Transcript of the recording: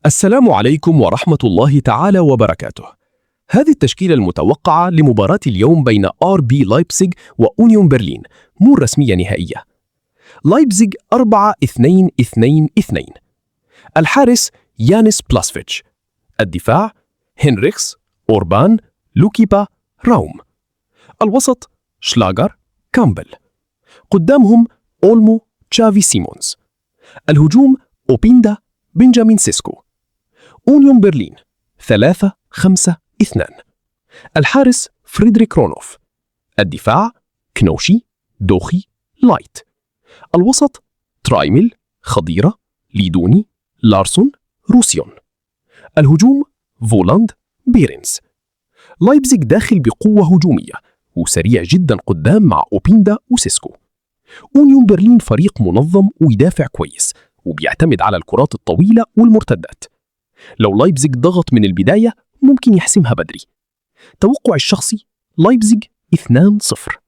السلام عليكم ورحمة الله تعالى وبركاته. هذه التشكيلة المتوقعة لمباراة اليوم بين RB لايبزيغ وأونيون برلين مو رسمية نهائية. لايبزيغ 4-2-2-2. الحارس يانس بلاسفيتش. الدفاع هنريكس، أوربان، لوكيبا، راوم. الوسط شلاغر، كامبل. قدامهم أولمو، تشافي سيمونز. الهجوم أوبيندا، بنجامين سيسكو. أونيون برلين 3-5-2. الحارس فريدريك رونوف. الدفاع كنوشي، دوخي، لايت. الوسط ترايمل، خضيرة، ليدوني، لارسون، روسيون. الهجوم فولاند، بيرنز. لايبزيغ داخل بقوة هجومية وسريع جدا قدام مع أوبيندا وسيسكو. أونيون برلين فريق منظم ويدافع كويس وبيعتمد على الكرات الطويلة والمرتدات. لو لايبزيغ ضغط من البداية ممكن يحسمها بدري. توقع الشخصي لايبزيغ 2-0.